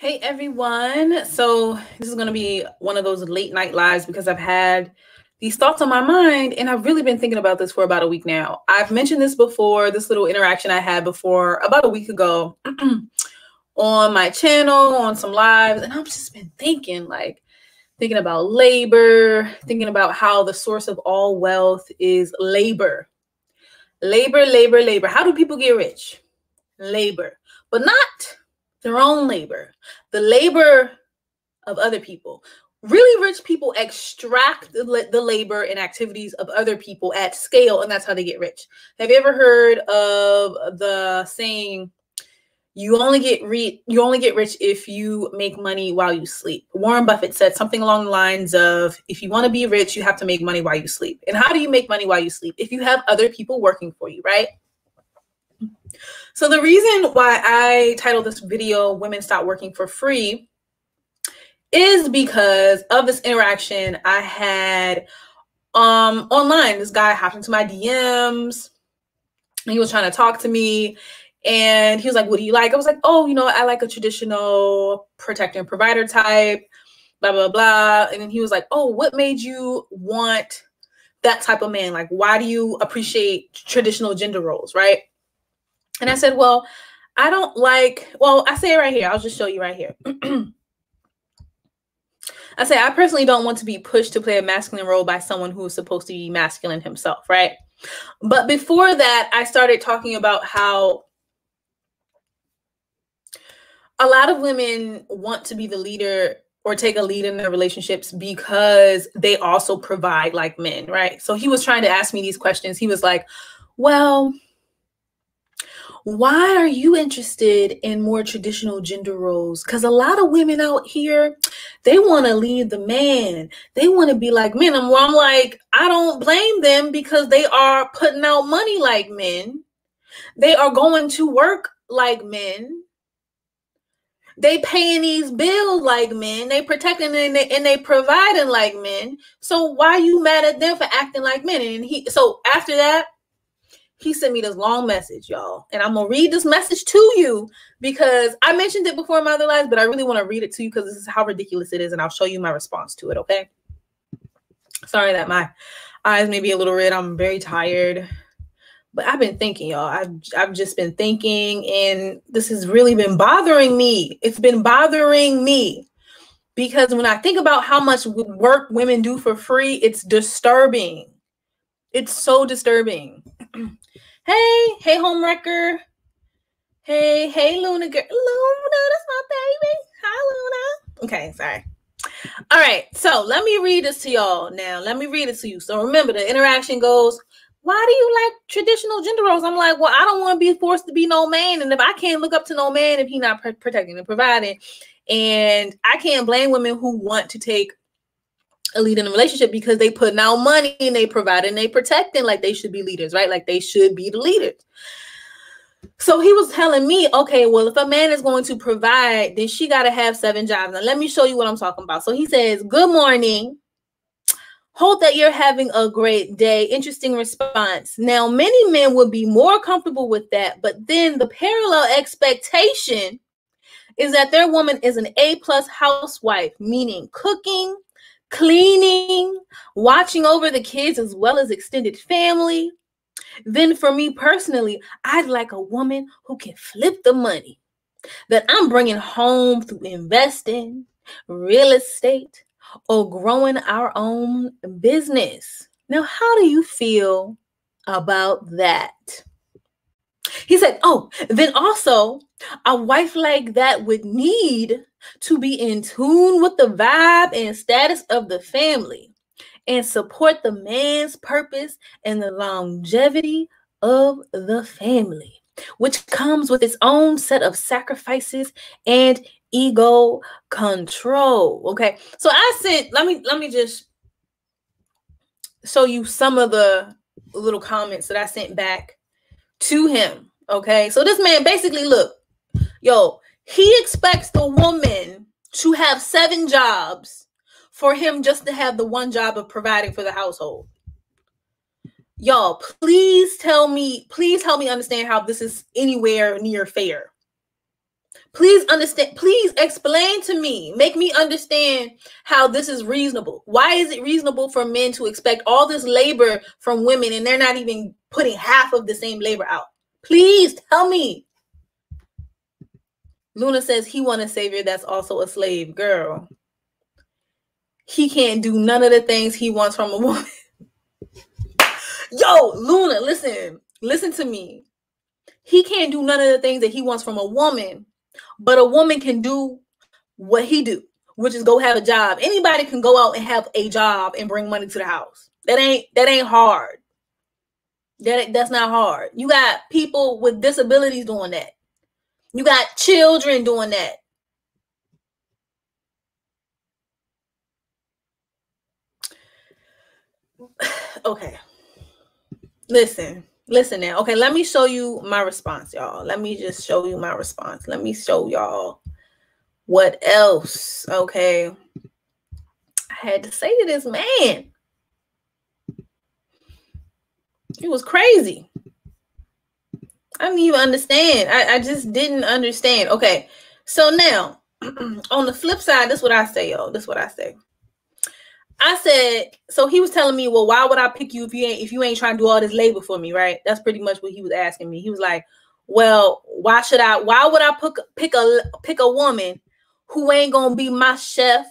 Hey everyone. So this is going to be one of those late night lives because I've had these thoughts on my mind and I've really been thinking about this for about a week now. I've mentioned this before, this little interaction I had before about a week ago on my channel, on some lives, and I've just been thinking about labor, thinking about how the source of all wealth is labor. Labor. How do people get rich? Labor, but not their own labor, the labor of other people. Really rich people extract the labor and activities of other people at scale, and that's how they get rich. Have you ever heard of the saying, you only get rich if you make money while you sleep? Warren Buffett said something along the lines of, if you want to be rich, you have to make money while you sleep. And how do you make money while you sleep? If you have other people working for you, right? So the reason why I titled this video, Women Stop Working for Free, is because of this interaction I had online. This guy hopped into my DMs and he was trying to talk to me. And he was like, what do you like? I was like, oh, I like a traditional protector and provider type, blah, blah, blah. And then he was like, oh, what made you want that type of man? Like, why do you appreciate traditional gender roles, right? And I said, well, I say it right here. I'll just show you right here. I say, I personally don't want to be pushed to play a masculine role by someone who is supposed to be masculine himself, right? But before that, I started talking about how a lot of women want to be the leader or take a lead in their relationships because they also provide like men, right? So he was trying to ask me these questions. He was like, well, why are you interested in more traditional gender roles? Because a lot of women out here, they want to lead the man. They want to be like men. And I'm like, I don't blame them because they are putting out money like men. They are going to work like men. They paying these bills like men. They protecting and they providing like men. So why are you mad at them for acting like men? And so after that, he sent me this long message, y'all. And I'm going to read this message to you because I mentioned it before in my other lives, but I really want to read it to you because this is how ridiculous it is. And I'll show you my response to it, okay? Sorry that my eyes may be a little red. I'm very tired. But I've been thinking, y'all. I've just been thinking, and this has really been bothering me. It's been bothering me because when I think about how much work women do for free, it's disturbing. It's so disturbing. Hey, homewrecker. Hey, Luna girl. Luna, that's my baby. Hi, Luna. Okay, sorry. All right, so let me read this to y'all now. Let me read it to you. So remember, the interaction goes, why do you like traditional gender roles? I'm like, well, I don't want to be forced to be no man. And if I can't look up to no man, if he's not protecting and providing, and I can't blame women who want to take a lead in a relationship because they put out money and they provide and they protecting, like they should be leaders, right? Like they should be the leaders. So he was telling me, okay, well, if a man is going to provide, then she got to have 7 jobs. Now, let me show you what I'm talking about. So he says, good morning. Hope that you're having a great day. Interesting response. Now, many men would be more comfortable with that, but then the parallel expectation is that their woman is an A+ housewife, meaning cooking, cleaning, watching over the kids as well as extended family. Then for me personally, I'd like a woman who can flip the money that I'm bringing home through investing, real estate, or growing our own business. Now, how do you feel about that? He said, oh, then also a wife like that would need to be in tune with the vibe and status of the family and support the man's purpose and the longevity of the family, which comes with its own set of sacrifices and ego control. Okay, so let me just show you some of the little comments that I sent back to him. Okay, so this man basically, look, he expects the woman to have 7 jobs for him just to have the one job of providing for the household. Y'all, please help me understand how this is anywhere near fair. Please understand. Please explain to me. Make me understand how this is reasonable. Why is it reasonable for men to expect all this labor from women and they're not even putting half of the same labor out? Please tell me. Luna says he wants a savior that's also a slave. Girl, he can't do none of the things he wants from a woman. Yo, Luna, listen to me. He can't do none of the things that he wants from a woman, but a woman can do what he do, which is go have a job. Anybody can go out and have a job and bring money to the house. That ain't hard. That's not hard. You got people with disabilities doing that. You got children doing that. Okay. Listen now. Okay, let me show you my response, y'all. Let me just show you my response. Let me show y'all what else. Okay. I had to say to this man. It was crazy. I didn't even understand. I just didn't understand. Okay. So now, on the flip side, this is what I say, y'all. This is what I say. I said, so he was telling me, well, why would I pick you if you ain't trying to do all this labor for me, right? That's pretty much what he was asking me. He was like, well, why would I pick a woman who ain't gonna be my chef,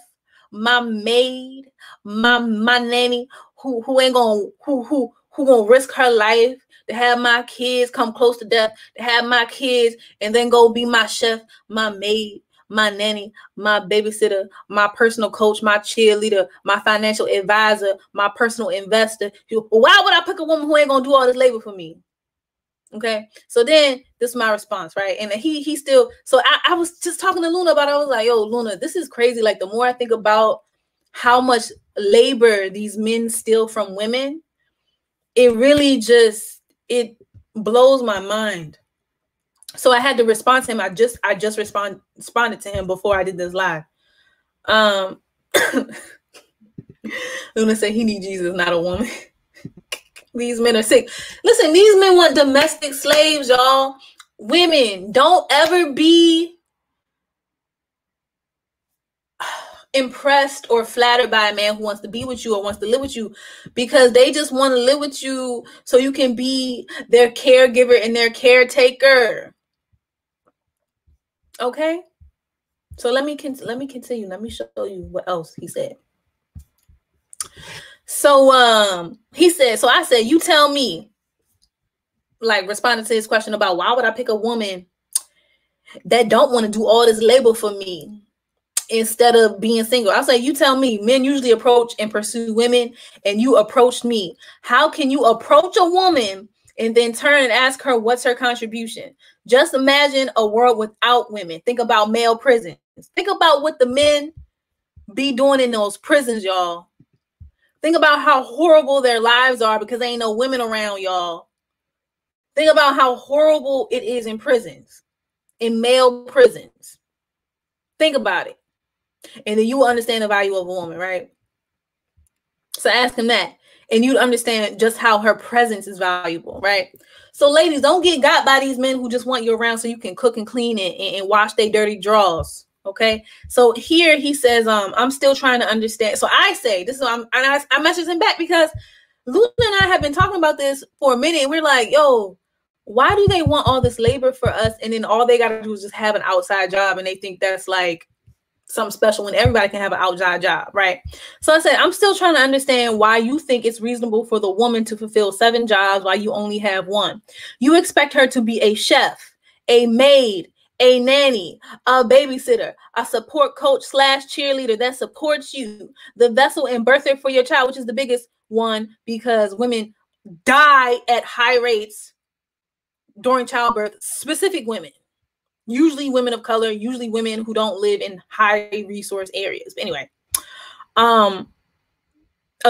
my maid, my nanny, who ain't gonna risk her life to have my kids come close to death, to have my kids and then go be my chef, my maid, my nanny, my babysitter, my personal coach, my cheerleader, my financial advisor, my personal investor. Why would I pick a woman who ain't gonna do all this labor for me? Okay, so then this is my response, right? And he still, so I was just talking to Luna about it. I was like, yo, Luna, this is crazy. Like, the more I think about how much labor these men steal from women, it really just, it blows my mind. So I had to respond to him. I just responded to him before I did this live. Luna said he need Jesus, not a woman. These men are sick. Listen, these men want domestic slaves, y'all. Women, don't ever be impressed or flattered by a man who wants to be with you or wants to live with you, because they just want to live with you so you can be their caregiver and their caretaker. Okay, so let me continue. Let me show you what else he said. So he said, so I said, you tell me, like, responding to his question about why would I pick a woman that don't want to do all this labor for me instead of being single. I say, you tell me. Men usually approach and pursue women, and you approached me. How can you approach a woman and then turn and ask her what's her contribution? Just imagine a world without women. Think about male prisons. Think about what the men be doing in those prisons, y'all. Think about how horrible their lives are because there ain't no women around, y'all. Think about how horrible it is in prisons, in male prisons. Think about it. And then you will understand the value of a woman, right? So ask him that. And you'd understand just how her presence is valuable, right? So ladies, don't get got by these men who just want you around so you can cook and clean and wash their dirty drawers. Okay. So here he says, I'm still trying to understand. So I say, this is, I messaged him back because Luna and I have been talking about this for a minute. We're like, yo, why do they want all this labor for us? And then all they got to do is just have an outside job. And they think that's like something special when everybody can have an outside job, right? So I said, I'm still trying to understand why you think it's reasonable for the woman to fulfill 7 jobs while you only have 1. You expect her to be a chef, a maid, a nanny, a babysitter, a support coach / cheerleader that supports you, the vessel and birther for your child, which is the biggest one because women die at high rates during childbirth, specific women. Usually women of color, usually women who don't live in high resource areas. But anyway, a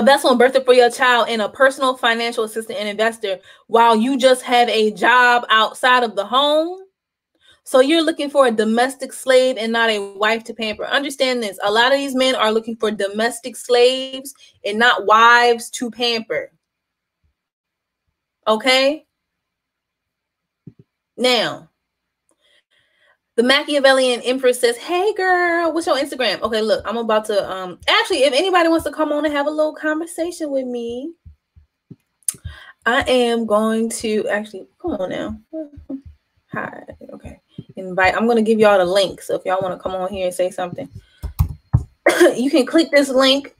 vessel and birther for your child and a personal financial assistant and investor while you just have a job outside of the home. So you're looking for a domestic slave and not a wife to pamper. Understand this. A lot of these men are looking for domestic slaves and not wives to pamper. Okay? Now, The Machiavellian Empress says, hey girl, what's your Instagram? Okay, look, I'm about to actually, if anybody wants to come on and have a little conversation with me, I am going to actually come on now. Hi. Okay. Invite. I'm going to give y'all the link. So if y'all want to come on here and say something, you can click this link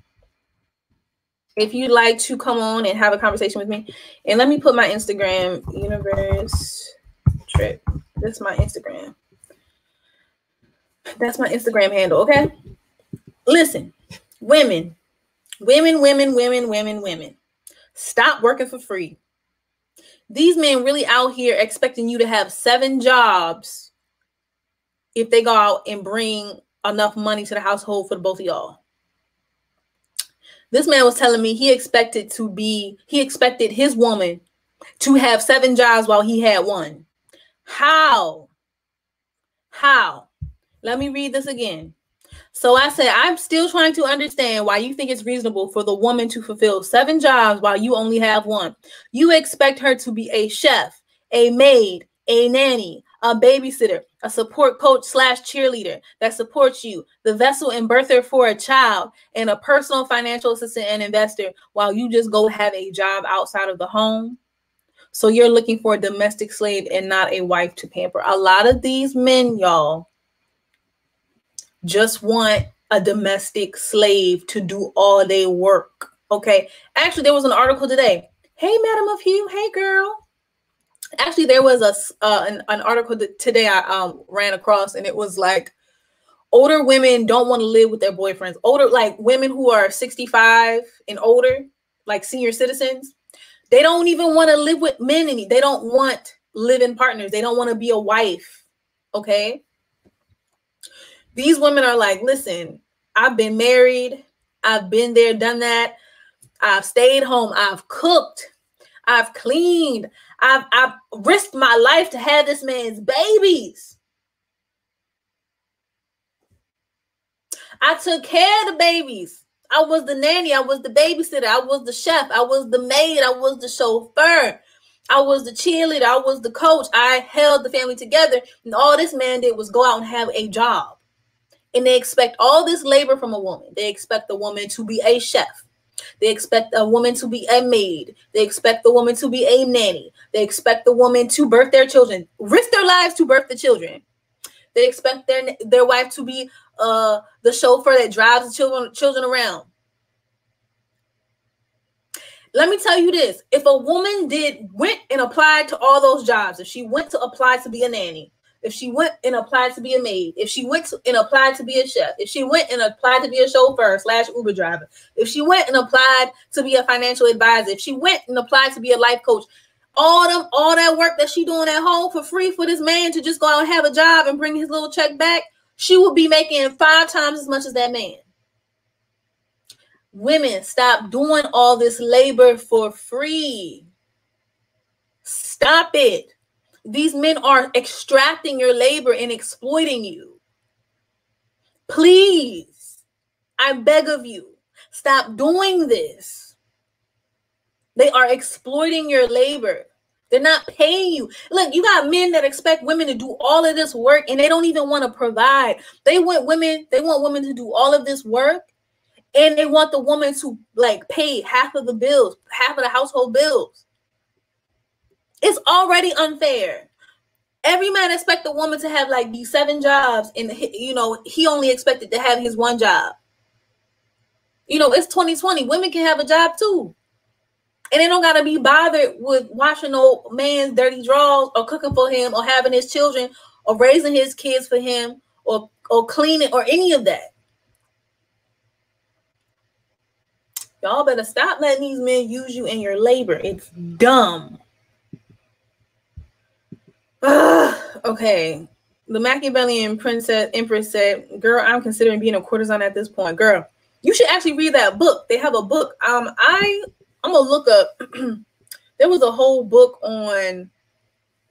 if you'd like to come on and have a conversation with me. And let me put my Instagram, UniverseTrip. This is my Instagram. That's my Instagram handle. Okay. Listen, women. Stop working for free. These men really out here expecting you to have 7 jobs if they go out and bring enough money to the household for the both of y'all. This man was telling me he expected his woman to have 7 jobs while he had 1. How? Let me read this again. So I said, I'm still trying to understand why you think it's reasonable for the woman to fulfill 7 jobs while you only have 1. You expect her to be a chef, a maid, a nanny, a babysitter, a support coach / cheerleader that supports you, the vessel and birther for a child, and a personal financial assistant and investor while you just go have a job outside of the home. So you're looking for a domestic slave and not a wife to pamper. A lot of these men, y'all, just want a domestic slave to do all their work. Okay. Actually, there was an article today. Hey, Madam of Hugh. Hey, girl. Actually, there was an article that today I ran across, and it was like older women don't want to live with their boyfriends. Older, like women who are 65 and older, like senior citizens, they don't even want to live with men. They don't want live-in partners. They don't want to be a wife. Okay. These women are like, listen, I've been married. I've been there, done that. I've stayed home. I've cooked. I've cleaned. I've risked my life to have this man's babies. I took care of the babies. I was the nanny. I was the babysitter. I was the chef. I was the maid. I was the chauffeur. I was the cheerleader. I was the coach. I held the family together. And all this man did was go out and have a job. And they expect all this labor from a woman. They expect the woman to be a chef. They expect a woman to be a maid. They expect the woman to be a nanny. They expect the woman to birth their children, risk their lives to birth the children. They expect their wife to be the chauffeur that drives the children around. Let me tell you this. If a woman went and applied to all those jobs, if she went to apply to be a nanny, if she went and applied to be a maid, if she went and applied to be a chef, if she went and applied to be a chauffeur / Uber driver, if she went and applied to be a financial advisor, if she went and applied to be a life coach, all that work that she doing at home for free for this man to just go out and have a job and bring his little check back, she would be making 5 times as much as that man. Women, stop doing all this labor for free. Stop it. These men are extracting your labor and exploiting you. Please, I beg of you, stop doing this. They are exploiting your labor. They're not paying you. Look, you got men that expect women to do all of this work and they don't even want to provide. They want women to do all of this work and they want the woman to like pay half of the bills, half of the household bills. It's already unfair. Every man expects the woman to have like these 7 jobs and he only expected to have his 1 job. It's 2020. Women can have a job too. And they don't got to be bothered with washing no man's dirty drawers or cooking for him or having his children or raising his kids for him or cleaning or any of that. Y'all better stop letting these men use you in your labor. It's dumb. Okay. The Machiavellian Empress said, girl, I'm considering being a courtesan at this point. Girl, you should actually read that book. They have a book. I'm going to look up. There was a whole book on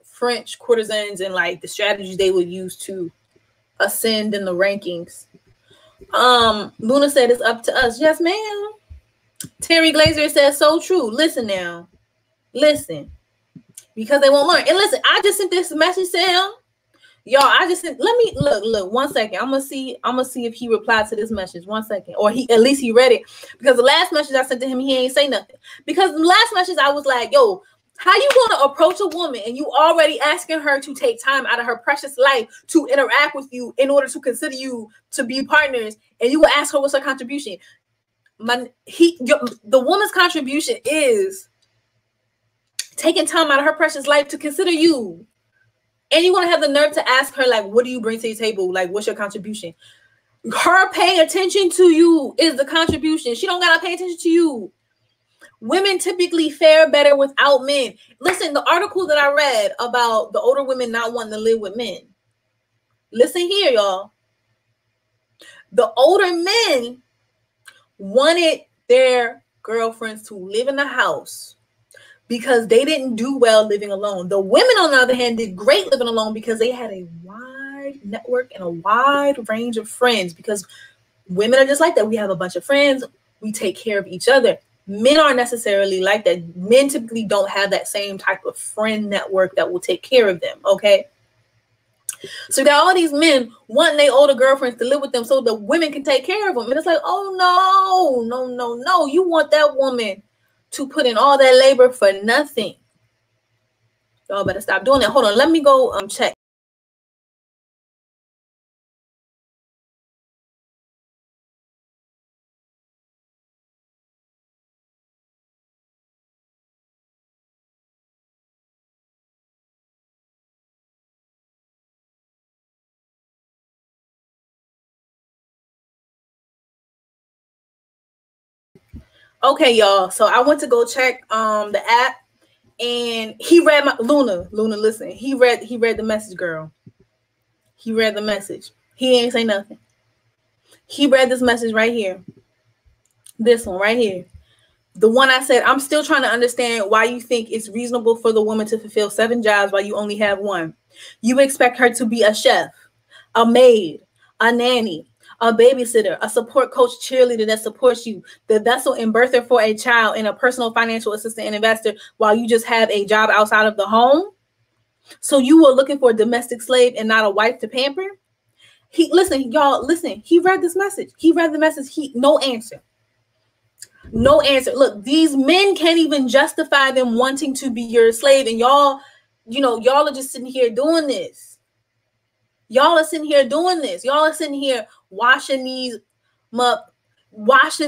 French courtesans and like the strategies they would use to ascend in the rankings. Luna said it's up to us. Yes, ma'am. Terry Glazer says so true. Listen now. Listen. Because they won't learn. And listen, I just sent this message to him Y'all, I just said, let me look 1 second. I'm gonna see if he replied to this message. 1 second. Or he, at least he read it. Because the last message I sent to him, he ain't say nothing. Because the last message I was like, yo, how you gonna approach a woman and you already asking her to take time out of her precious life to interact with you in order to consider you to be partners, and you will ask her what's her contribution? The woman's contribution is taking time out of her precious life to consider you. And you want to have the nerve to ask her, like, what do you bring to the table? Like, what's your contribution? Her paying attention to you is the contribution. She don't got to pay attention to you. Women typically fare better without men. Listen, the article that I read about the older women not wanting to live with men. Listen here, y'all. The older men wanted their girlfriends to live in the house because they didn't do well living alone. The women, on the other hand, did great living alone because they had a wide network and a wide range of friends, because women are just like that. We have a bunch of friends. We take care of each other. Men aren't necessarily like that. Men typically don't have that same type of friend network that will take care of them, okay? So you got all these men wanting their older girlfriends to live with them so the women can take care of them. And it's like, oh, no. You want that woman to put in all that labor for nothing. Y'all better stop doing that. Hold on, let me go check. Okay, y'all. So I went to go check the app, and he read my Luna, listen. He read the message, girl. He read the message. He ain't say nothing. He read this message right here. This one right here. The one I said, I'm still trying to understand why you think it's reasonable for the woman to fulfill 7 jobs while you only have one. You expect her to be a chef, a maid, a nanny, a babysitter, a support coach, cheerleader that supports you, the vessel and birther for a child, and a personal financial assistant and investor while you just have a job outside of the home. So you were looking for a domestic slave and not a wife to pamper? Y'all, listen. He read this message. He read the message. No answer. No answer. Look, these men can't even justify them wanting to be your slave. And y'all are just sitting here doing this. Y'all are sitting here doing this. Y'all are sitting here washing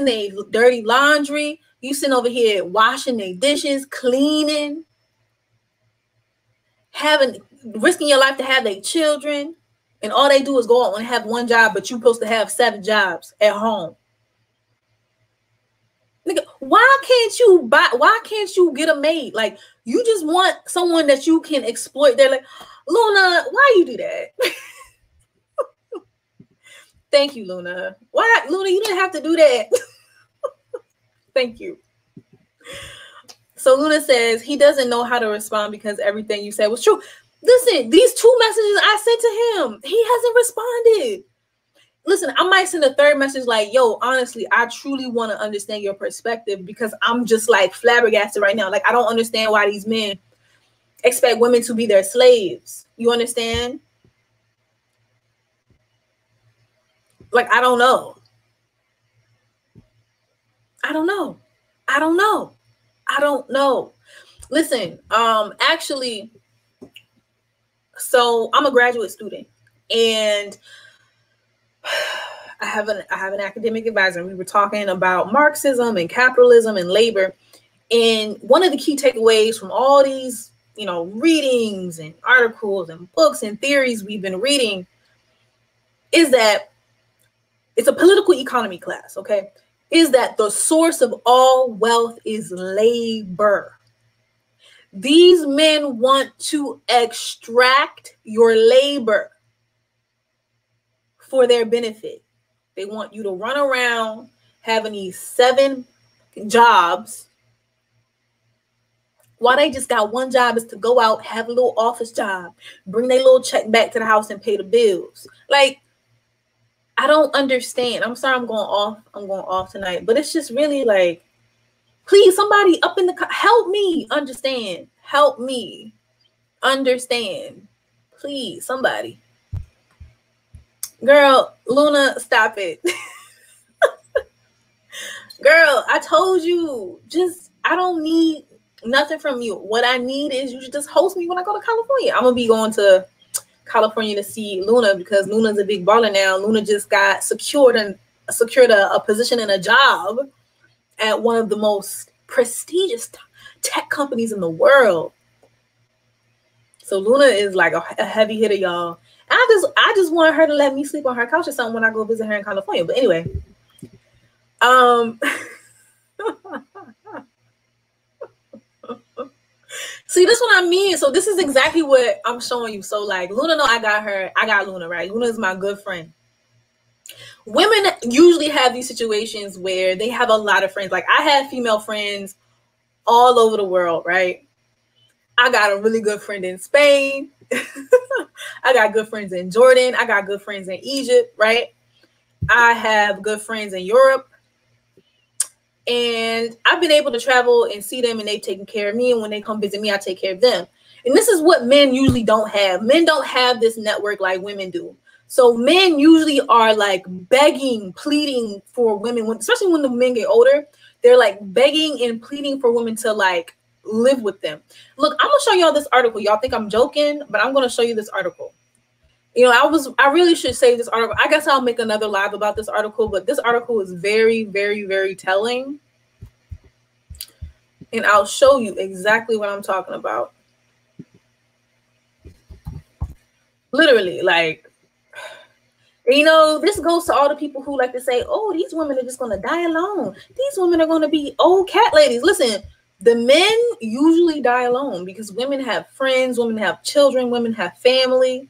their dirty laundry. You sitting over here washing their dishes, cleaning, risking your life to have their children. And all they do is go out and have one job, but you're supposed to have 7 jobs at home. Nigga, why can't you get a maid? Like, you just want someone that you can exploit. They're like, Luna, why you do that? Thank you, Luna. Why, Luna, you didn't have to do that. Thank you. So Luna says he doesn't know how to respond because everything you said was true. Listen, these 2 messages I sent to him, he hasn't responded. Listen, I might send a 3rd message like, yo, honestly, I truly want to understand your perspective, because I'm just like flabbergasted right now. Like, I don't understand why these men expect women to be their slaves. You understand? Like, I don't know. Listen, actually, so I'm a graduate student, and I have an academic advisor, and we were talking about Marxism and capitalism and labor. And one of the key takeaways from all these, readings and articles and books and theories we've been reading is that it's a political economy class, okay? Is that the source of all wealth is labor. These men want to extract your labor for their benefit. They want you to run around having these 7 jobs while they just got one job, is to go out, have a little office job, bring their little check back to the house and pay the bills. Like, I don't understand. I'm sorry I'm going off tonight, but it's just really like, please, somebody up in the help me understand. Help me understand. Please, somebody. Girl, Luna, stop it. Girl, I told you, I don't need nothing from you. What I need is you just host me when I go to California. I'm going to be going to California to see Luna because Luna's a big baller now. Luna just got secured a position and a job at one of the most prestigious tech companies in the world. So Luna is like a heavy hitter, y'all. I just want her to let me sleep on her couch or something when I go visit her in California. But anyway, see, this is what I mean. So this is exactly what I'm showing you. So like Luna, no, I got Luna, right? Luna is my good friend. Women usually have these situations where they have a lot of friends. Like I have female friends all over the world, right? I got a really good friend in Spain. I got good friends in Jordan. I got good friends in Egypt, right? I have good friends in Europe. And I've been able to travel and see them, and they've taken care of me. And when they come visit me, I take care of them. And this is what men usually don't have. Men don't have this network like women do. So men usually are like begging, pleading for women, especially when the men get older. They're like begging and pleading for women to like live with them. Look, I'm gonna show y'all this article. Y'all think I'm joking, but I'm gonna show you this article. You know, I really should save this article. I guess I'll make another live about this article, but this article is very, very, very telling. And I'll show you exactly what I'm talking about. Literally, like, you know, this goes to all the people who like to say, oh, these women are just going to die alone. These women are going to be old cat ladies. Listen, the men usually die alone because women have friends, women have children, women have family.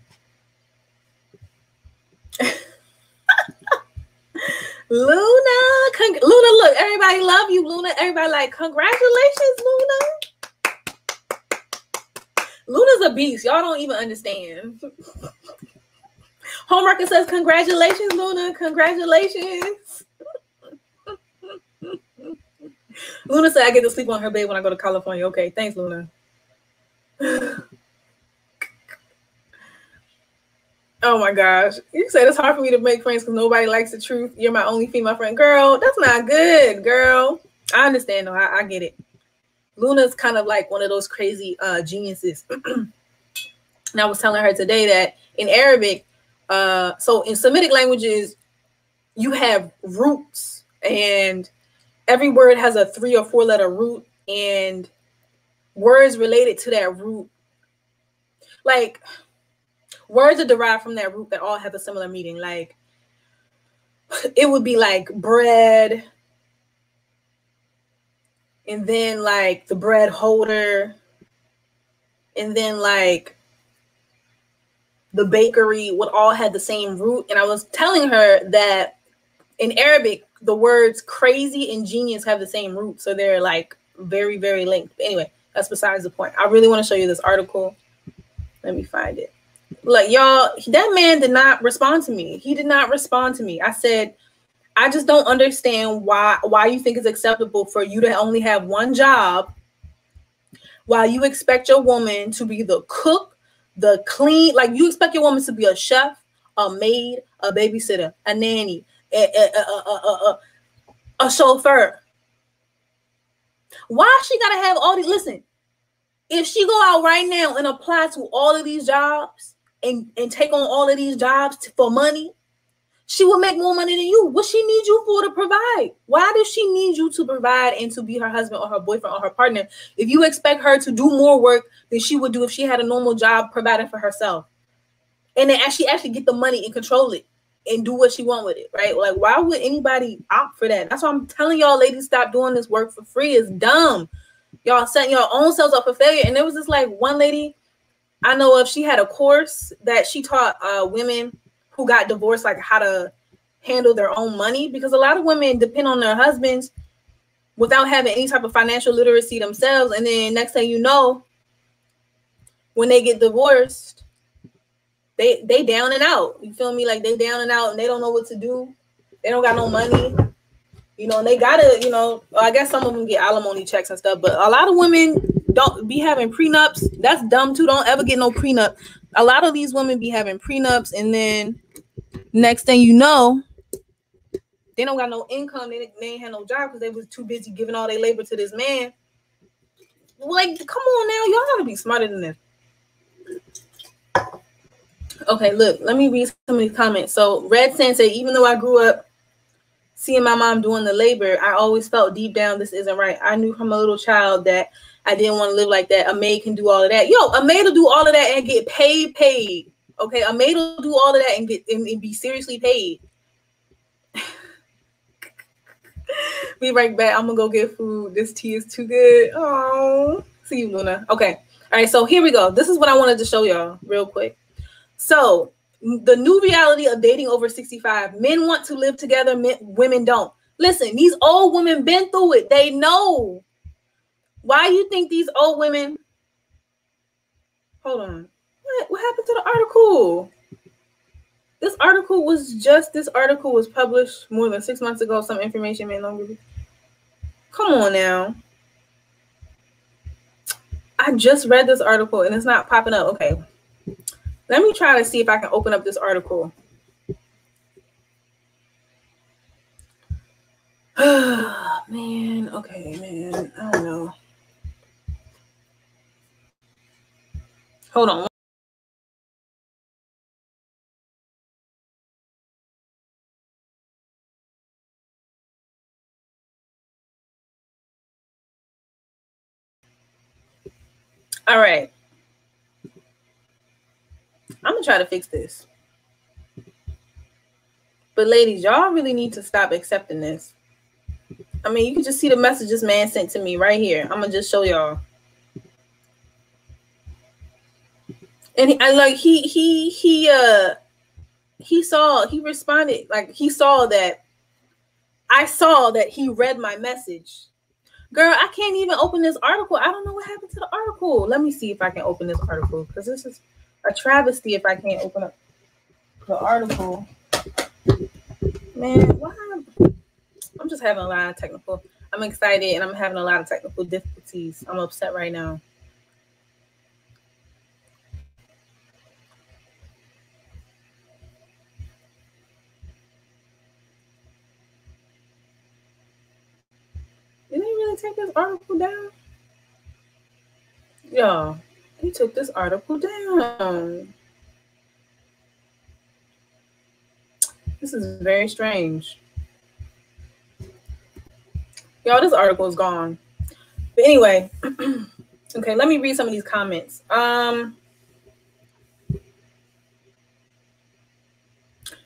Luna, look, everybody love you, Luna. Everybody like, congratulations, Luna. Luna's a beast. Y'all don't even understand. Homeworker says, congratulations, Luna. Congratulations. Luna said, I get to sleep on her bed when I go to California. Okay, thanks, Luna. Oh my gosh. You said it's hard for me to make friends because nobody likes the truth. You're my only female friend. Girl, that's not good, girl. I understand though. I get it. Luna's kind of like one of those crazy geniuses. And I was telling her today that in Arabic, so in Semitic languages, you have roots, and every word has a 3 or 4 letter root, and words related to that root, like words are derived from that root that all have a similar meaning. Like it would be like bread, and then like the bread holder, and then like the bakery would all have the same root. And I was telling her that in Arabic, the words crazy and genius have the same root. So they're like very, very linked. But anyway, that's besides the point. I really want to show you this article. Let me find it. Like, y'all, that man did not respond to me. He did not respond to me. I said, I just don't understand why you think it's acceptable for you to only have one job while you expect your woman to be the cook, the clean, like you expect your woman to be a chef, a maid, a babysitter, a nanny, a chauffeur. Why she gotta have all these? Listen, if she go out right now and apply to all of these jobs and take on all of these jobs for money, she will make more money than you. What she needs you for to provide? Why does she need you to provide and to be her husband or her boyfriend or her partner if you expect her to do more work than she would do if she had a normal job providing for herself? And then she actually get the money and control it and do what she want with it, right? Like, why would anybody opt for that? That's why I'm telling y'all, ladies, stop doing this work for free. It's dumb. Y'all setting your own selves up for failure. And there was this like one lady I know of, she had a course that she taught women who got divorced, like how to handle their own money, because a lot of women depend on their husbands without having any type of financial literacy themselves. And then next thing you know, when they get divorced, they down and out. You feel me? Like they down and out and they don't know what to do. They don't got no money, you know, and they gotta, you know, I guess some of them get alimony checks and stuff, but a lot of women don't be having prenups. That's dumb too. Don't ever get no prenup. A lot of these women be having prenups, and then Next thing you know, they don't got no income. They ain't had no job because they was too busy giving all their labor to this man. Like, come on now. Y'all gotta be smarter than this. Okay, look. Let me read some of these comments. So, Red Sand said, even though I grew up seeing my mom doing the labor, I always felt deep down this isn't right. I knew from a little child that I didn't want to live like that. A maid can do all of that. Yo, a maid will do all of that and get paid. Okay, a maid will do all of that and be seriously paid. Be right back. I'm gonna go get food. This tea is too good. Oh, see you, Luna. Okay, all right. So here we go. This is what I wanted to show y'all real quick. So the new reality of dating over 65. Men want to live together. Women don't. Listen, these old women been through it. They know. Why you think these old women? Hold on. What happened to the article? This article was published more than 6 months ago. Some information may longer be. Come on now. I just read this article and it's not popping up. Okay. Let me try to see if I can open up this article. Man. Okay, man. I don't know. Hold on. All right. I'm going to try to fix this. But ladies, y'all really need to stop accepting this. I mean, you can just see the message this man sent to me right here. I'm going to just show y'all. And he responded, like he saw that I saw that he read my message. Girl, I can't even open this article. I don't know what happened to the article. Let me see if I can open this article because this is a travesty if I can't open up the article. Man, why? I'm just having a lot of technical. I'm excited and I'm having a lot of technical difficulties. I'm upset right now. Did they really take this article down? Y'all, he took this article down. This is very strange. Y'all, this article is gone. But anyway, okay, let me read some of these comments.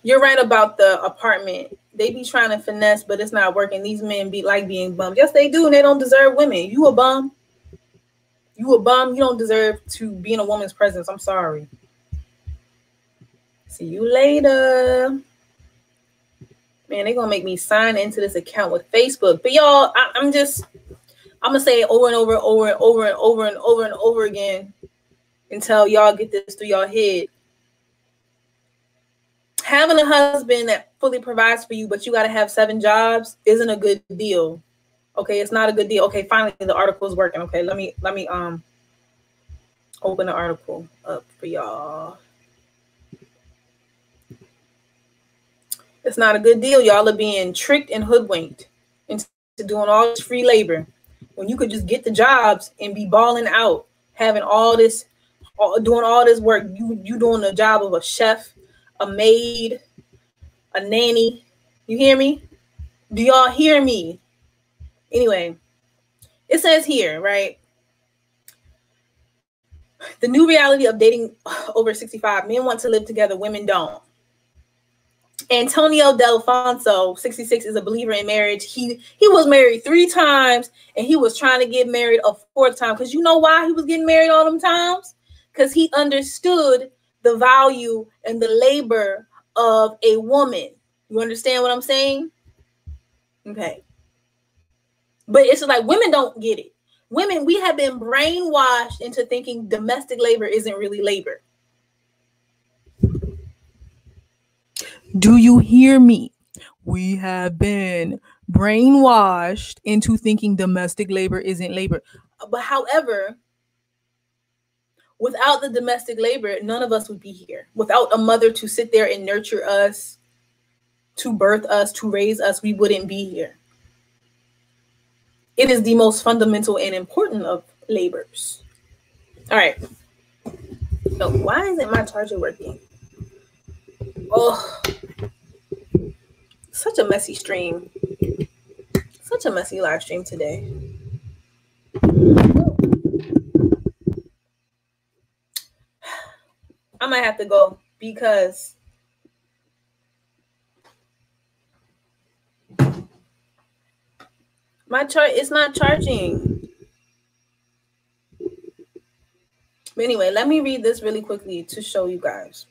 You're right about the apartment. They be trying to finesse, but it's not working. These men be like being bummed. Yes, they do, and they don't deserve women. You a bum. You a bum. You don't deserve to be in a woman's presence. I'm sorry. See you later. Man, they're gonna make me sign into this account with Facebook. But y'all, I'm gonna say it over and over again until y'all get this through your head. Having a husband that fully provides for you, but you gotta have 7 jobs isn't a good deal. Okay, it's not a good deal. Okay, finally the article is working. Okay, let me open the article up for y'all. It's not a good deal. Y'all are being tricked and hoodwinked into doing all this free labor when you could just get the jobs and be balling out, having all this, doing all this work. You doing the job of a chef, a maid, a nanny. You hear me? Do y'all hear me? Anyway, it says here, right? The new reality of dating over 65. Men want to live together, women don't. Antonio Delfonso, 66, is a believer in marriage. He was married 3 times and he was trying to get married a 4th time. Because you know why he was getting married all them times? Because he understood the value and the labor of a woman. You understand what I'm saying? Okay. But it's like women don't get it. Women, we have been brainwashed into thinking domestic labor isn't really labor. Do you hear me? We have been brainwashed into thinking domestic labor isn't labor. But however, without the domestic labor, none of us would be here. Without a mother to sit there and nurture us, to birth us, to raise us, we wouldn't be here. It is the most fundamental and important of labors. All right. So why isn't my charger working? Oh, such a messy stream. Such a messy live stream today. I might have to go because my chart is not charging. But anyway, let me read this really quickly to show you guys.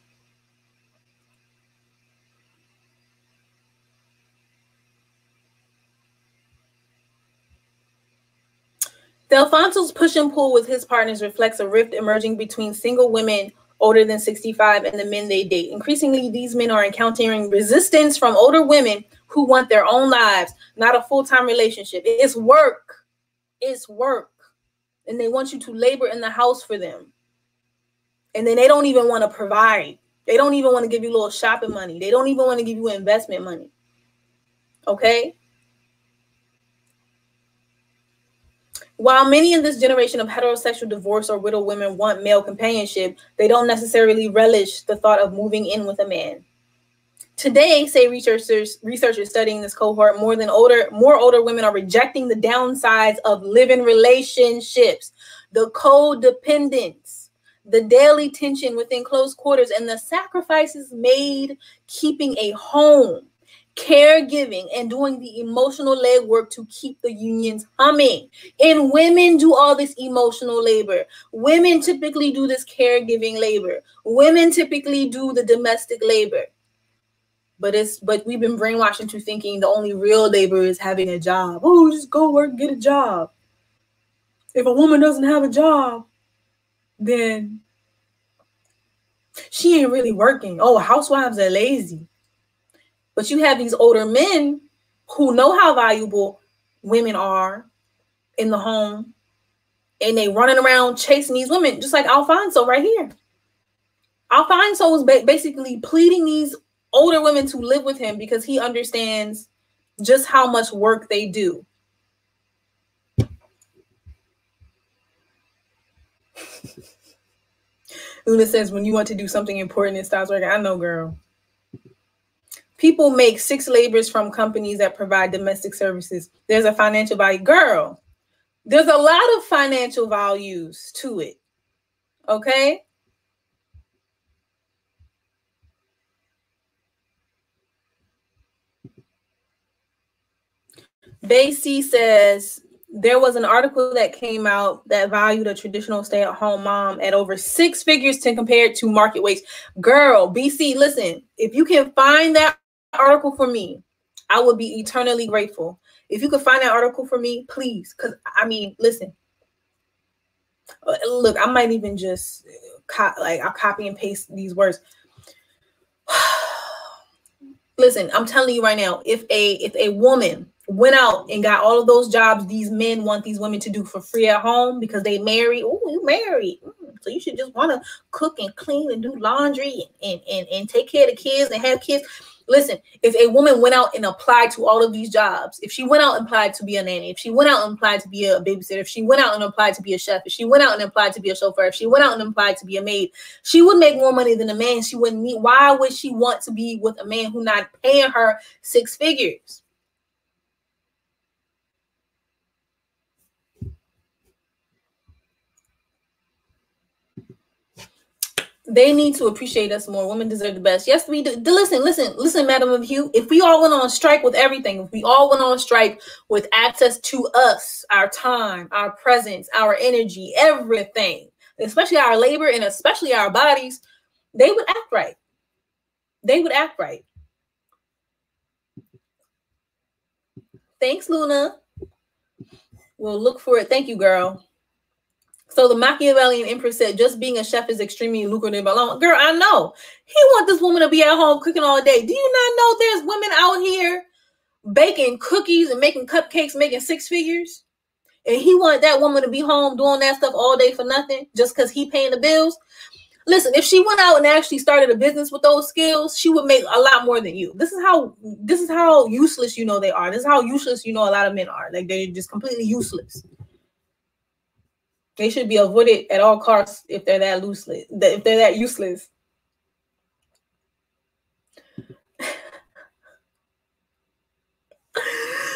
Delfonso's push and pull with his partners reflects a rift emerging between single women older than 65 and the men they date. Increasingly, these men are encountering resistance from older women who want their own lives, not a full-time relationship. It's work. It's work. And they want you to labor in the house for them. And then they don't even want to provide. They don't even want to give you a little shopping money. They don't even want to give you investment money. Okay? While many in this generation of heterosexual divorce or widow women want male companionship, they don't necessarily relish the thought of moving in with a man. Today, say researchers studying this cohort, more older women are rejecting the downsides of living relationships, the codependence, the daily tension within close quarters, and the sacrifices made keeping a home, caregiving, and doing the emotional legwork to keep the unions humming. And women do all this emotional labor. Women typically do this caregiving labor. Women typically do the domestic labor. But we've been brainwashed into thinking the only real labor is having a job. Oh, just go work, get a job. If a woman doesn't have a job, then she ain't really working. Oh, housewives are lazy. But you have these older men who know how valuable women are in the home, and they running around chasing these women, just like Alfonso right here. Alfonso is basically pleading these older women to live with him because he understands just how much work they do. Luna says, when you want to do something important, it stops working. I know, girl. People make 6 labors from companies that provide domestic services. There's a financial value. Girl, there's a lot of financial values to it. Okay? Basie says, there was an article that came out that valued a traditional stay-at-home mom at over 6 figures to compare it to market weights. Girl, BC, listen, if you can find that article for me, I would be eternally grateful. If you could find that article for me, please. Because, I mean, listen. Look, I might even just, I'll copy and paste these words. Listen, I'm telling you right now, if a woman went out and got all of those jobs these men want these women to do for free at home because they married. Oh, you married. So you should just want to cook and clean and do laundry and take care of the kids and have kids. Listen, if a woman went out and applied to all of these jobs, if she went out and applied to be a nanny, if she went out and applied to be a babysitter, if she went out and applied to be a chef, if she went out and applied to be a chauffeur, if she went out and applied to be a maid, she would make more money than a man. She wouldn't need. Why would she want to be with a man who's not paying her 6 figures? They need to appreciate us more. Women deserve the best. Yes, we do. Listen, Madam of Hugh. If we all went on strike with everything, if we all went on strike with access to us, our time, our presence, our energy, everything, especially our labor and especially our bodies, they would act right. They would act right. Thanks, Luna. We'll look for it. Thank you, girl. So the Machiavellian Empress said, just being a chef is extremely lucrative alone. Girl, I know. He want this woman to be at home cooking all day. Do you not know there's women out here baking cookies and making cupcakes, making 6 figures? And he want that woman to be home doing that stuff all day for nothing just because he paying the bills? Listen, if she went out and actually started a business with those skills, she would make a lot more than you. This is how useless you know they are. This is how useless you know a lot of men are. Like, they're just completely useless. They should be avoided at all costs if they're that useless. If they're that useless.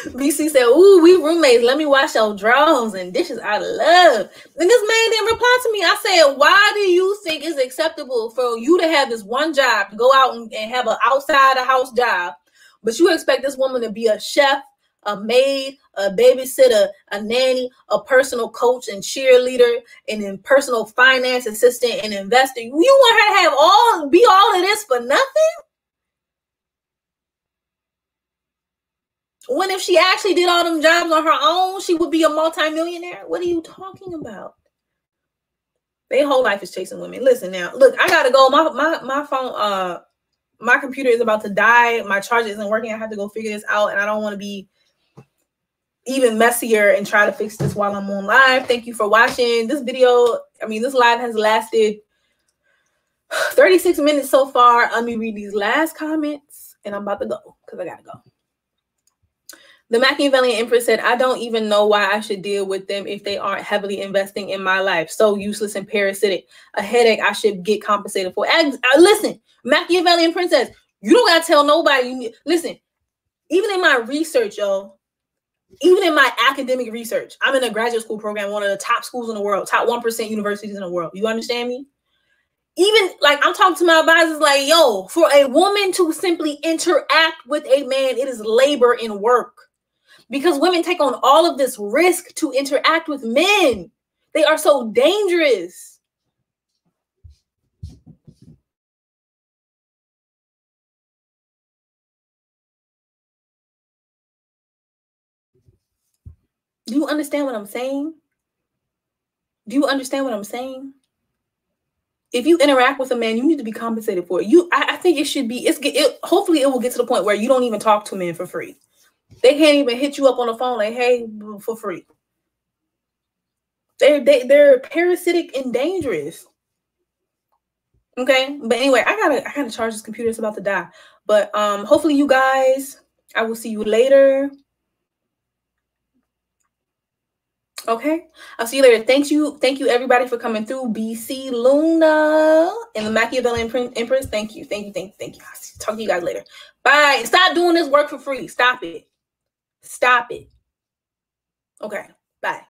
BC said, "Ooh, we roommates. Let me wash your drawers and dishes out of love." And this man didn't reply to me. I said, "Why do you think it's acceptable for you to have this one job, to go out and have an outside the house job, but you expect this woman to be a chef, a maid, a babysitter, a nanny, a personal coach and cheerleader, and then personal finance assistant and investor? You want her to have be all of this for nothing? When if she actually did all them jobs on her own, she would be a multimillionaire? What are you talking about? Their whole life is chasing women. Listen now, look, I gotta go. My phone, my computer is about to die. My charger isn't working. I have to go figure this out, and I don't want to be even messier and try to fix this while I'm on live. Thank you for watching this video. I mean, this live has lasted 36 minutes so far. Let me read these last comments, and I'm about to go because I gotta go. The Machiavellian Empress said, "I don't even know why I should deal with them if they aren't heavily investing in my life. So useless and parasitic. A headache I should get compensated for." Listen, Machiavellian Princess, you don't got to tell nobody. Listen, even in my research, y'all, even in my academic research, I'm in a graduate school program, one of the top schools in the world, top 1% universities in the world. You understand me? Even like I'm talking to my advisors like, yo, for a woman to simply interact with a man, it is labor and work. Because women take on all of this risk to interact with men. They are so dangerous. Do you understand what I'm saying? Do you understand what I'm saying? If you interact with a man, you need to be compensated for it. I think it should be. Hopefully, it will get to the point where you don't even talk to men for free. They can't even hit you up on the phone like, "Hey," for free. They're parasitic and dangerous. Okay, but anyway, I gotta charge this computer. It's about to die. But hopefully, you guys, I will see you later. Okay, I'll see you later. Thank you everybody for coming through. BC Luna and the Machiavellian Empress. Thank you. I'll talk to you guys later. Bye. Stop doing this work for free. Stop it. Okay, bye.